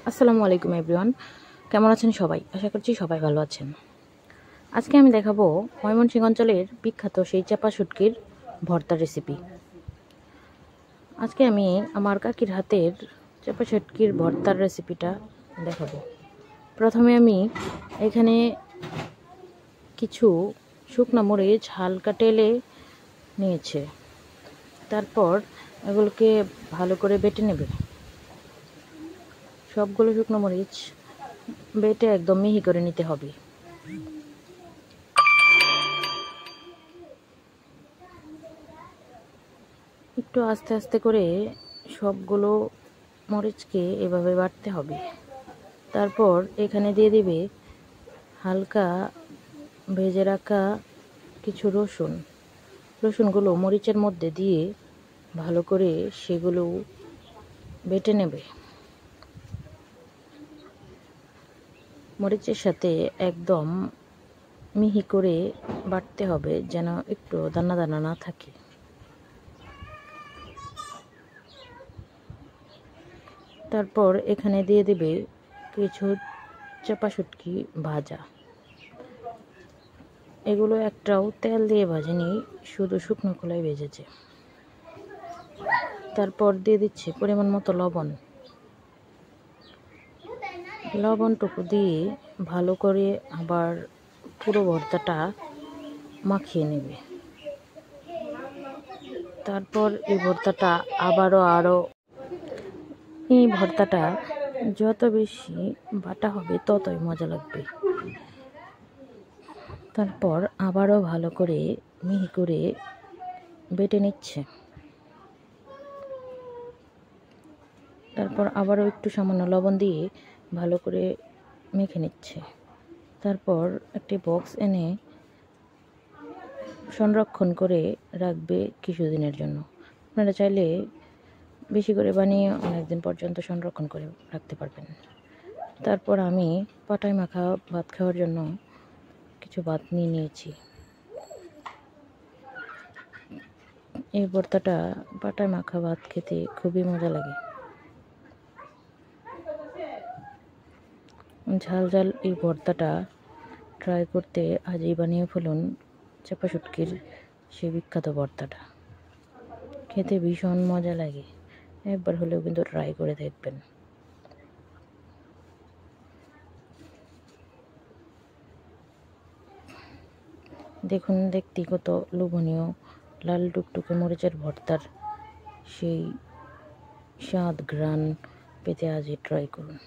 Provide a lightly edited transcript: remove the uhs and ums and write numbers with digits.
আসসালামু আলাইকুম এভরিওয়ান, কেমন আছেন সবাই? আশা করছি সবাই ভালো আছেন। আজকে আমি দেখাবো ময়মনসিংহ অঞ্চলের বিখ্যাত সেই চাপা শুটকির ভর্তা রেসিপি। আজকে আমি আমার কাকির হাতের চাপা শুটকির ভর্তার রেসিপিটা দেখাবো। প্রথমে আমি এখানে কিছু শুকনো মরিচ হালকা তেলে নিয়েছে, তারপর এগুলোকে ভালো করে বেটে নেবে। সবগুলো শুকনো মরিচ বেটে একদম মিহি করে নিতে হবে। একটু আস্তে আস্তে করে সবগুলো মরিচকে এভাবে বাটতে হবে। তারপর এখানে দিয়ে দিবে হালকা ভেজে রাখা কিছু রসুনগুলো মরিচের মধ্যে দিয়ে ভালো করে সেগুলো বেটে নেবে। মরিচের সাথে একদম মিহি করে বাটতে হবে, যেন একটু দানা দানা না থাকে। তারপর এখানে দিয়ে দিবে কিছু চাপা শুটকি ভাজা। এগুলো একটাও তেল দিয়ে ভাজেনি, শুধু শুকনো খোলায় ভেজেছে। তারপর দিয়ে দিচ্ছে পরিমাণ মতো লবণটুকু দিয়ে ভালো করে আবার পুরো ভর্তাটা মাখিয়ে নেবে। তারপর এই ভর্তাটা যত বেশি বাটা হবে ততই মজা লাগবে। তারপর আবারও ভালো করে মিহি করে বেটে নিচ্ছে। তারপর আবারও একটু সামান্য লবণ দিয়ে ভালো করে মেখে নিচ্ছে। তারপর একটি বক্স এনে সংরক্ষণ করে রাখবে কিছুদিনের জন্য। আপনারা চাইলে বেশি করে বানিয়ে অনেকদিন পর্যন্ত সংরক্ষণ করে রাখতে পারবেন। তারপর আমি পাটায় মাখা ভাত খাওয়ার জন্য কিছু ভাত নিয়ে নিয়েছি। এই ভর্তাটা পাটায় মাখা ভাত খেতে খুবই মজা লাগে। ঝাল ঝাল এই ভর্তাটা ট্রাই করতে আজই বানিয়ে ফেলুন চাপা শুটকির সেই বিখ্যাত ভর্তাটা। খেতে ভীষণ মজা লাগে, একবার হলেও কিন্তু ট্রাই করে দেখবেন। দেখুন, দেখতে কত লোভনীয় লাল টুকটুকে মরিচের ভর্তার সেই স্বাদ ঘ্রাণ পেতে আজই ট্রাই করুন।